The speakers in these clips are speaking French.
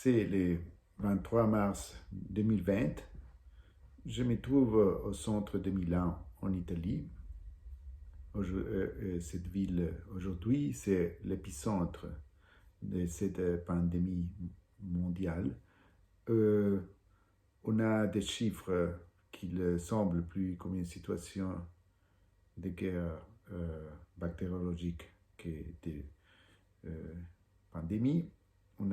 c'est le 23 mars 2020. Je me trouve au centre de Milan, en Italie. Cette ville, aujourd'hui, c'est l'épicentre de cette pandémie mondiale. On a des chiffres qui semblent plus comme une situation de guerre bactériologique que de pandémie. On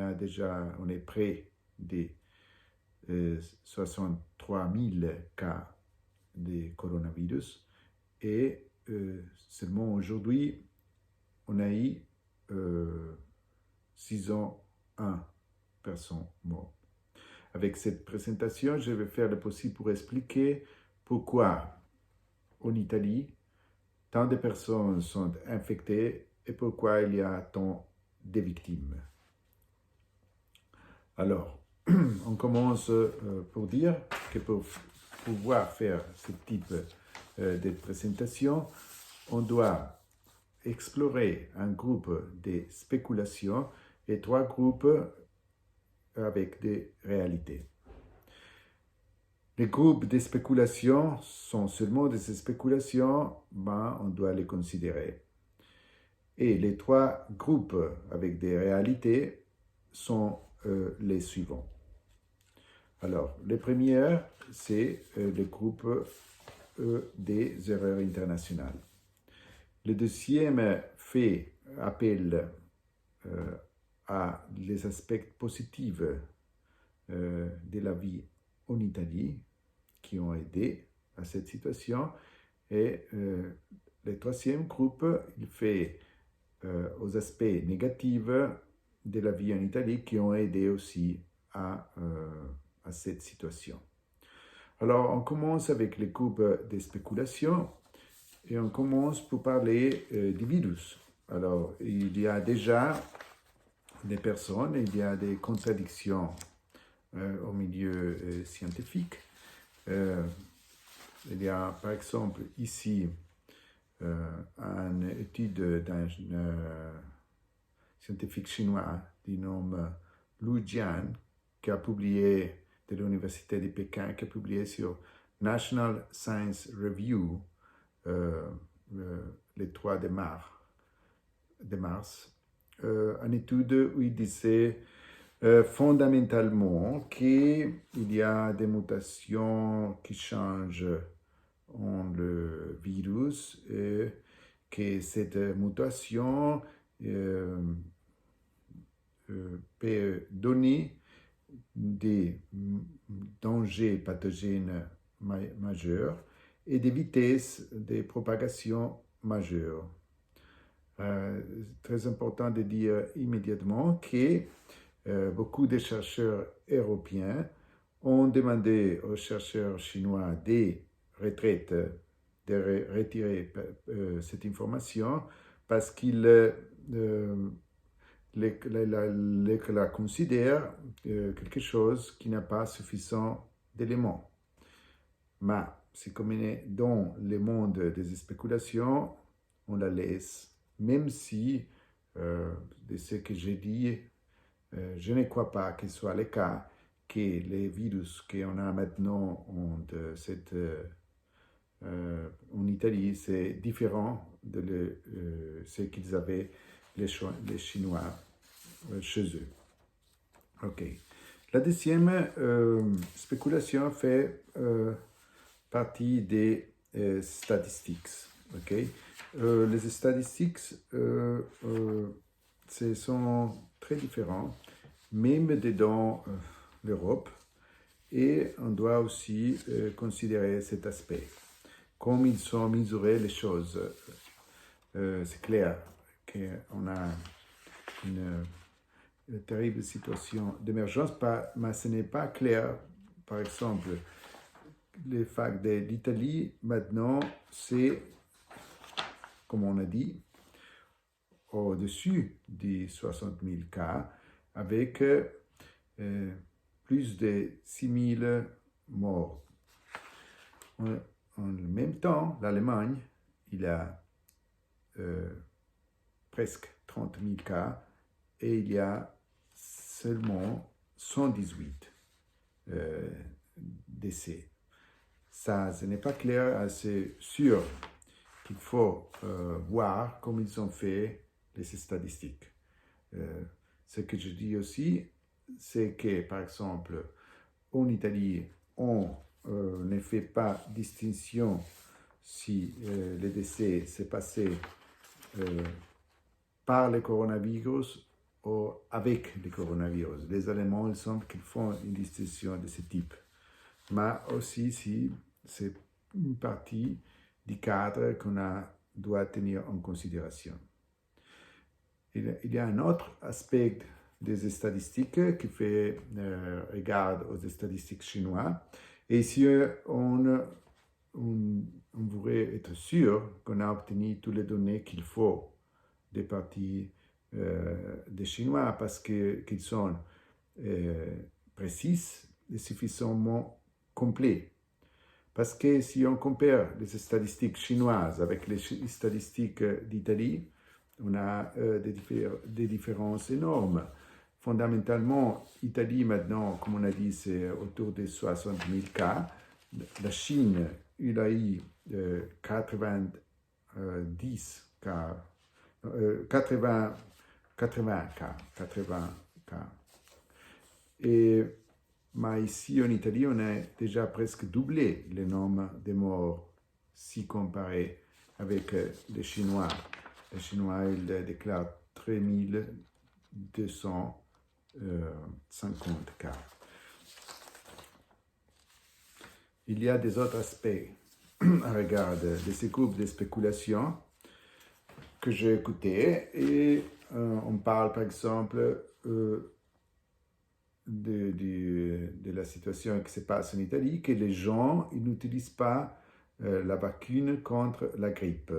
est près des 63 000 cas de coronavirus et seulement aujourd'hui, on a eu 601 personnes mortes. Avec cette présentation, je vais faire le possible pour expliquer pourquoi en Italie, tant de personnes sont infectées et pourquoi il y a tant de victimes. Alors, on commence pour dire que pour pouvoir faire ce type de présentation, on doit explorer un groupe de spéculations et 3 groupes avec des réalités. Les groupes de spéculation sont seulement des spéculations, mais on doit les considérer. Et les 3 groupes avec des réalités sont les suivants. Alors, le premier, c'est le groupe des erreurs internationales. Le deuxième fait appel à les aspects positifs de la vie en Italie qui ont aidé à cette situation. Et le troisième groupe, il fait aux aspects négatifs de la vie en Italie qui ont aidé aussi à cette situation. Alors, on commence avec les groupes de spéculation et on commence pour parler du virus. Alors, il y a déjà des personnes, il y a des contradictions au milieu scientifique. Il y a par exemple ici une étude d'un scientifique chinois du nom Lu Jian qui a publié de l'Université de Pékin, qui a publié sur National Science Review le 3 de mars, une étude où il disait fondamentalement qu'il y a des mutations qui changent en le virus et que cette mutation peut donner des dangers pathogènes majeurs et des vitesses de propagation majeures. Très important de dire immédiatement que beaucoup de chercheurs européens ont demandé aux chercheurs chinois de retirer cette information parce qu'ils la considèrent quelque chose qui n'a pas suffisamment d'éléments. Mais c'est comme dans le monde des spéculations, on la laisse, même si de ce que j'ai dit, je ne crois pas que ce soit le cas, que les virus qu'on a maintenant en Italie, c'est différent de ce qu'ils avaient les Chinois chez eux. Ok. La deuxième spéculation fait partie des statistiques. Ok. Les statistiques, sont très différents, même dans l'Europe, et on doit aussi considérer cet aspect. Comme ils sont mesurés les choses, c'est clair qu'on a une terrible situation d'émergence, mais ce n'est pas clair. Par exemple, le fait de l'Italie, maintenant, c'est, comme on a dit, au-dessus des 60 000 cas, avec plus de 6 000 morts. En même temps, l'Allemagne, il a presque 30 000 cas et il y a seulement 118 décès. Ça, ce n'est pas clair, assez sûr qu'il faut voir comment ils ont fait les statistiques. Ce que je dis aussi, c'est que, par exemple, en Italie, on ne fait pas distinction si le décès s'est passé par le coronavirus ou avec le coronavirus. Les Allemands, il semble qu'ils font une distinction de ce type. Mais aussi si c'est une partie du cadre qu'on doit tenir en considération. Il y a un autre aspect des statistiques qui fait regard aux statistiques chinoises. Et si on voudrait être sûr qu'on a obtenu toutes les données qu'il faut des parties des Chinois parce qu'ils sont précises et suffisamment complets. Parce que si on compare les statistiques chinoises avec les statistiques d'Italie, on a des différences énormes. Fondamentalement, l'Italie maintenant, comme on a dit, c'est autour de 60 000 cas. La Chine, il a eu 90 cas, 80 cas. Mais ici en Italie, on a déjà presque doublé le nombre de morts si comparé avec les Chinois. Les Chinois, ils déclarent 3250 cas. Il y a des autres aspects à regarder de ces groupes de spéculation que j'ai écoutés et on parle par exemple de la situation qui se passe en Italie, que les gens ils n'utilisent pas la vacune contre la grippe.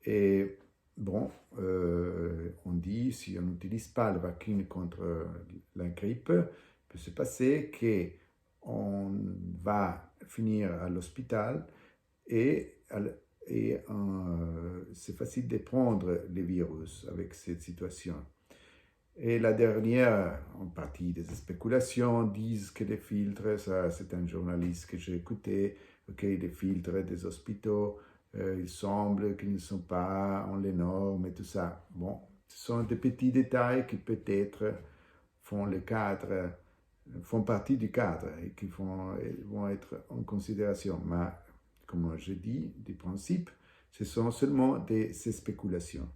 Et bon, on dit si on n'utilise pas la vacune contre la grippe, il peut se passer qu'on va finir à l'hôpital et c'est facile de prendre le virus avec cette situation. Et la dernière, en partie des spéculations, disent que les filtres, ça c'est un journaliste que j'ai écouté, les filtres des hôpitaux, il semble qu'ils ne sont pas en les normes et tout ça. Bon, ce sont des petits détails qui peut-être font partie du cadre et qui vont être en considération. Mais, comme je dis, du principe, ce sont seulement ces spéculations.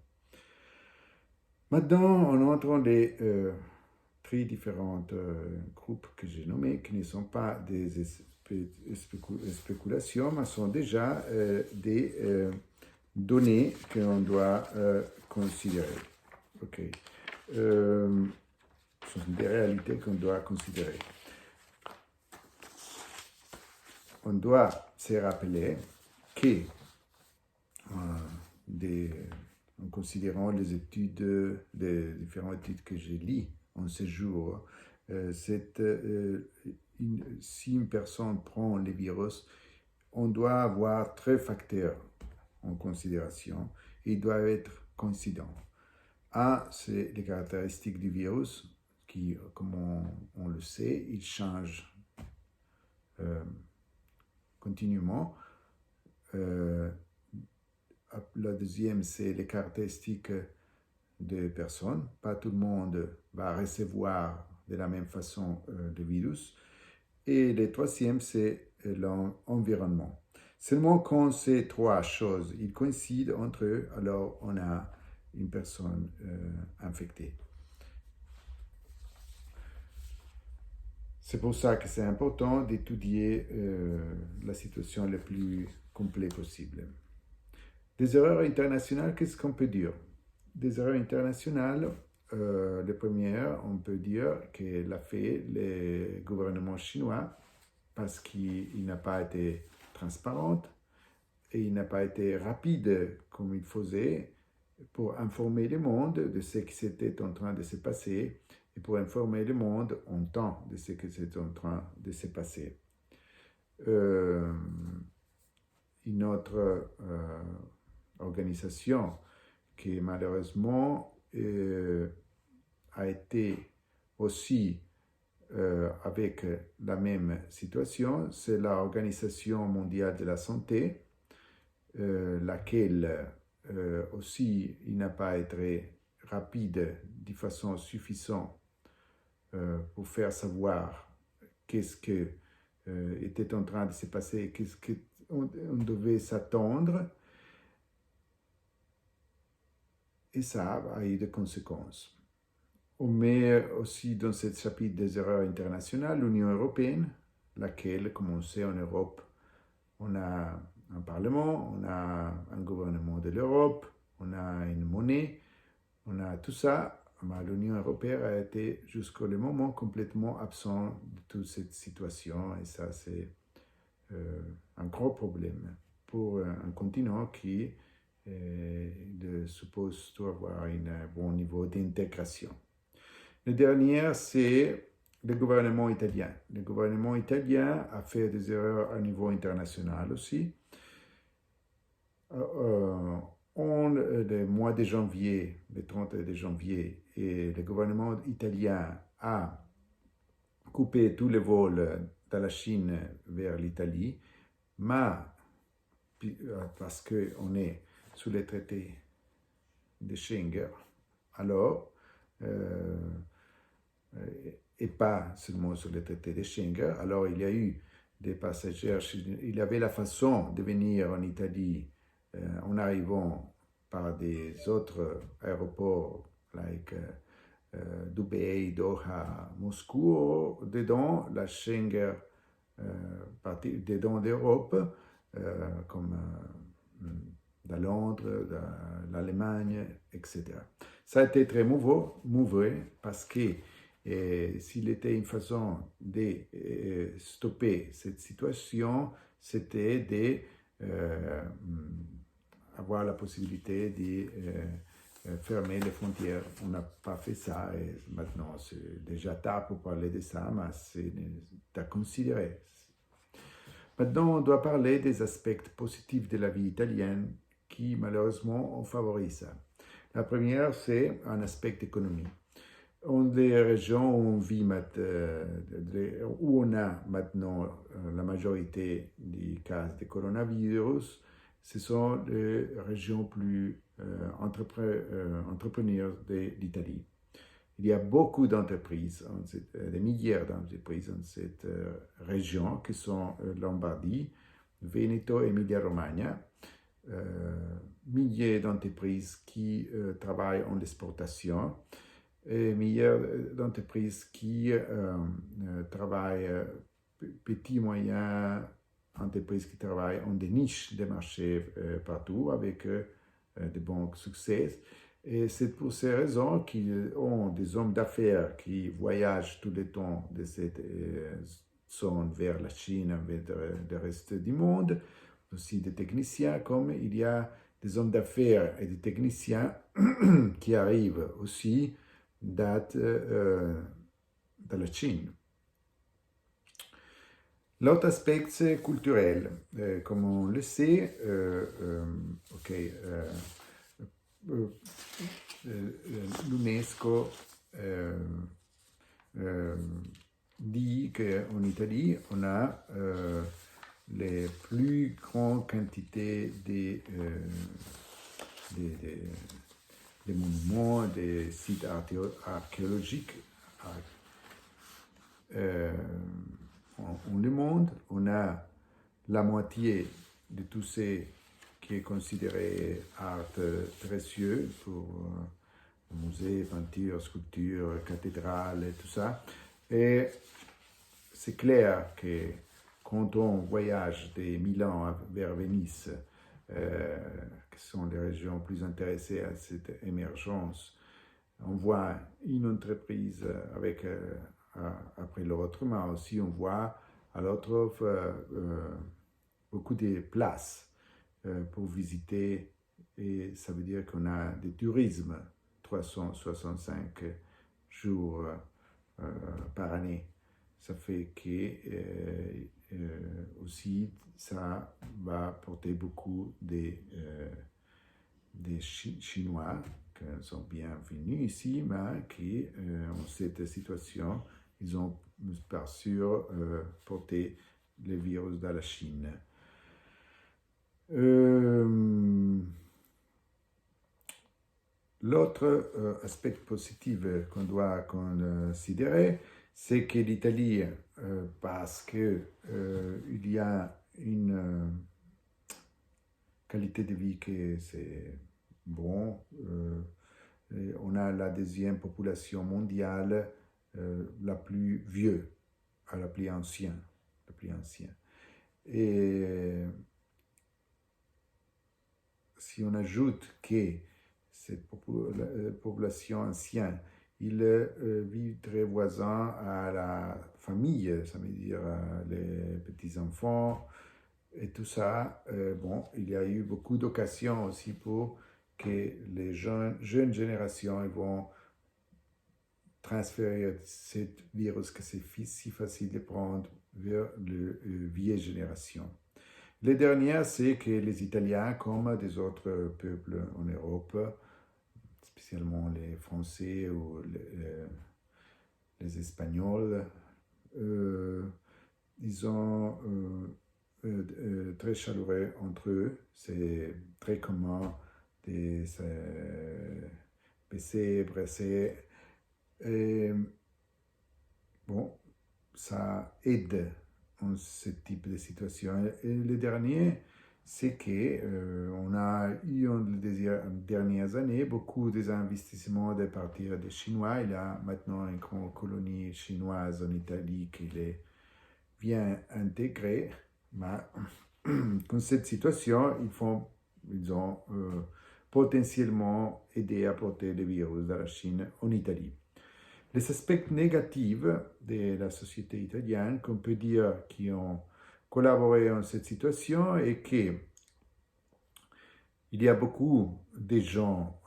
Maintenant, on entre dans les très différents groupes que j'ai nommés, qui ne sont pas des spéculations, mais sont déjà des données qu'on doit considérer. Ok. Ce sont des réalités qu'on doit considérer. On doit se rappeler que en considérant les différentes études que j'ai lues en ce jour, si une personne prend le virus, on doit avoir 3 facteurs en considération et ils doivent être coïncidents. Un, c'est les caractéristiques du virus qui, comme on le sait, il change continuellement. La deuxième, c'est les caractéristiques des personnes. Pas tout le monde va recevoir de la même façon le virus. Et le troisième, c'est l'environnement. Seulement quand ces 3 choses ils coïncident entre eux, alors on a une personne infectée. C'est pour ça que c'est important d'étudier la situation la plus complète possible. Des erreurs internationales, qu'est-ce qu'on peut dire? Des erreurs internationales, la première, on peut dire que l'a fait le gouvernement chinois parce qu'il n'a pas été transparent et il n'a pas été rapide comme il faisait pour informer le monde de ce qui était en train de se passer et pour informer le monde en temps de ce qui était en train de se passer. Une autre organisation qui malheureusement a été aussi avec la même situation, c'est l'Organisation mondiale de la santé, laquelle aussi il n'a pas été rapide de façon suffisante pour faire savoir qu'est-ce que était en train de se passer, qu'est-ce qu'on devait s'attendre. Et ça a eu des conséquences. On met aussi dans ce chapitre des erreurs internationales l'Union européenne, laquelle, comme on sait en Europe, on a un parlement, on a un gouvernement de l'Europe, on a une monnaie, on a tout ça, mais l'Union européenne a été jusqu'au moment complètement absent de toute cette situation et ça c'est un gros problème pour un continent qui suppose avoir un bon niveau d'intégration. Le dernier, c'est le gouvernement italien. Le gouvernement italien a fait des erreurs à niveau international aussi. Le mois de janvier, le 30 de janvier, et le gouvernement italien a coupé tous les vols de la Chine vers l'Italie, mais parce qu'on est sous les traités de Schengen, alors, et pas seulement sur les traités de Schengen, alors il y a eu des passagers, il y avait la façon de venir en Italie en arrivant par des autres aéroports, like Dubaï, Doha, Moscou, dedans la Schengen, dedans l'Europe, comme de Londres, de l'Allemagne, etc. Ça a été très mauvais parce que s'il était une façon de stopper cette situation, c'était d'avoir la possibilité de fermer les frontières. On n'a pas fait ça et maintenant c'est déjà tard pour parler de ça, mais c'est à considérer. Maintenant, on doit parler des aspects positifs de la vie italienne qui, malheureusement, ont favorisé ça. La première, c'est un aspect économique. Dans les régions où on vit, où on a maintenant la majorité des cas de coronavirus, ce sont les régions plus entrepreneurs de l'Italie. Il y a beaucoup d'entreprises, des milliers d'entreprises dans cette région qui sont Lombardie, Veneto et Emilia-Romagna. Milliers d'entreprises qui travaillent en exportation et milliers d'entreprises qui travaillent petits, moyens, entreprises qui travaillent en des niches de marché partout avec de bons succès. Et c'est pour ces raisons qu'ils ont des hommes d'affaires qui voyagent tout le temps de cette zone vers la Chine, vers le reste du monde, aussi des techniciens, comme il y a des hommes d'affaires et des techniciens qui arrivent aussi de la Chine. L'autre aspect, c'est culturel. Comme on le sait, l'UNESCO dit qu'en Italie, on a les plus grandes quantités de monuments, des sites archéologiques en le monde. On a la moitié de tout ce qui est considéré art précieux pour musées, peintures, sculptures, cathédrales et tout ça. Et c'est clair que quand on voyage de Milan vers Venise, qui sont les régions plus intéressées à cette émergence, on voit une entreprise avec, après l'autre, mais aussi on voit à l'autre beaucoup de places pour visiter, et ça veut dire qu'on a du tourisme 365 jours par année. Ça fait que aussi ça va porter beaucoup des Chinois qui sont bienvenus ici, mais qui ont cette situation ils ont par sûr porté le virus dans la Chine. L'autre aspect positif qu'on doit considérer, c'est que l'Italie, parce qu'il y a une qualité de vie qui c'est bon, on a la deuxième population mondiale la plus vieux, la plus ancienne. Et si on ajoute que cette population ancienne, ils vivent très voisins à la famille, ça veut dire les petits-enfants et tout ça. Bon, il y a eu beaucoup d'occasions aussi pour que les jeunes générations vont transférer ce virus que c'est si facile de prendre vers les vieilles générations. Les dernières, c'est que les Italiens, comme des autres peuples en Europe, spécialement les Français ou les Espagnols, ils sont très chaleureux entre eux. C'est très commun de se baisser, brasser. Et bon, ça aide en ce type de situation. Et le dernier, c'est qu'on a eu dans les dernières années beaucoup d'investissements de partir des Chinois. Il y a maintenant une grande colonie chinoise en Italie qui est bien intégrée. Mais dans cette situation, ils ont potentiellement aidé à porter le virus de la Chine en Italie. Les aspects négatifs de la société italienne, qu'on peut dire qui ont collaboré dans cette situation, est qu'il y a beaucoup de gens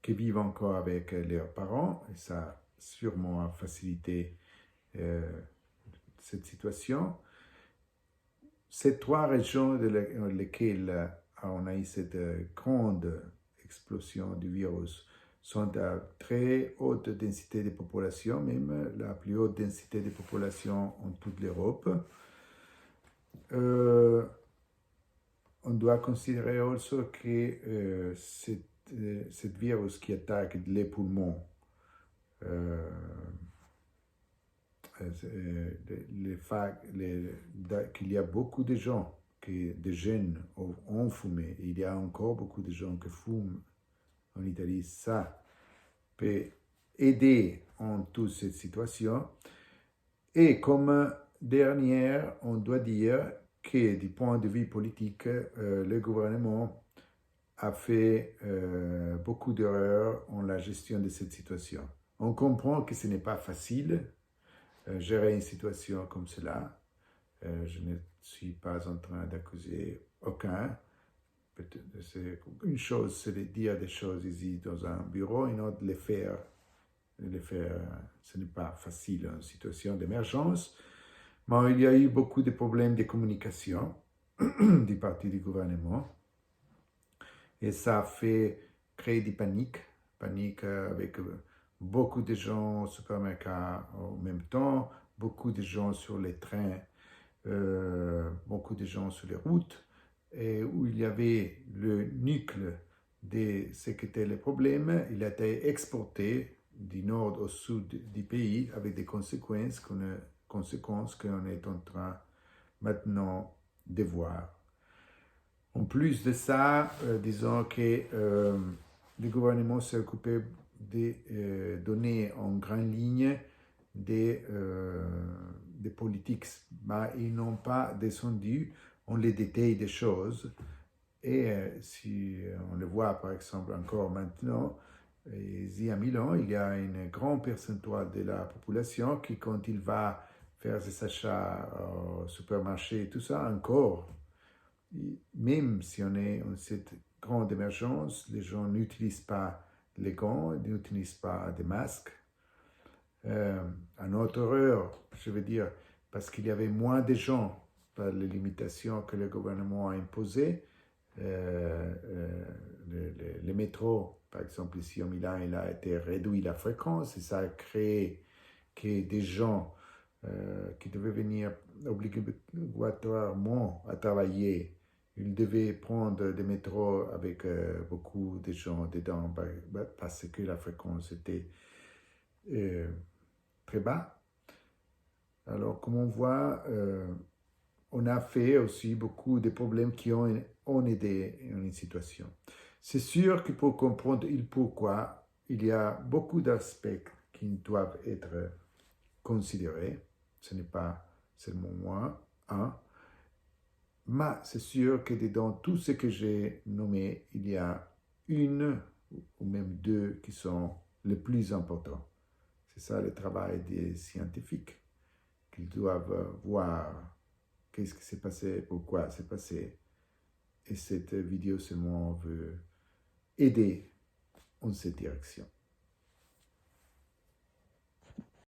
qui vivent encore avec leurs parents, et ça sûrement a facilité cette situation. Ces trois régions dans lesquelles on a eu cette grande explosion du virus sont à très haute densité de population, même la plus haute densité de population en toute l'Europe. On doit considérer aussi que ce virus qui attaque les poumons, qu'il y a beaucoup de gens, des jeunes ont fumé, il y a encore beaucoup de gens qui fument en Italie, ça peut aider en toute cette situation. Et comme dernière, on doit dire que du point de vue politique, le gouvernement a fait beaucoup d'erreurs en la gestion de cette situation. On comprend que ce n'est pas facile gérer une situation comme cela. Je ne suis pas en train d'accuser aucun. Une chose, c'est de dire des choses ici dans un bureau, une autre, les faire. Ce n'est pas facile en situation d'émergence, mais il y a eu beaucoup de problèmes de communication du parti du gouvernement, et ça a fait créer des paniques avec beaucoup de gens au supermarché en même temps, beaucoup de gens sur les trains, beaucoup de gens sur les routes, et où il y avait le nucléaire de ce qu'étaient les problèmes, il a été exporté du nord au sud du pays avec des conséquences qu'on est en train maintenant de voir. En plus de ça, disons que le gouvernement s'est occupé de donner en grande ligne des politiques, mais ils n'ont pas descendu en les détails des choses. Et si on le voit par exemple encore maintenant, ici à Milan, il y a un grand pourcentage de la population qui, quand il va faire ses achats au supermarché et tout ça, encore, même si on est en cette grande émergence, les gens n'utilisent pas les gants, n'utilisent pas des masques. À notre heure, je veux dire, parce qu'il y avait moins de gens par les limitations que le gouvernement a imposées, le métro, par exemple ici au Milan, il a été réduit la fréquence et ça a créé que des gens qui devaient venir obligatoirement à travailler, ils devaient prendre des métros avec beaucoup de gens dedans parce que la fréquence était très bas. Alors, comme on voit, on a fait aussi beaucoup de problèmes qui ont aidé une situation. C'est sûr que pour comprendre pourquoi, il y a beaucoup d'aspects qui doivent être considérés. Ce n'est pas seulement un. Mais c'est sûr que dans tout ce que j'ai nommé, il y a une ou même deux qui sont les plus importants. C'est ça le travail des scientifiques, qu'ils doivent voir qu'est-ce qui s'est passé, pourquoi c'est passé. Et cette vidéo seulement veut aider en cette direction.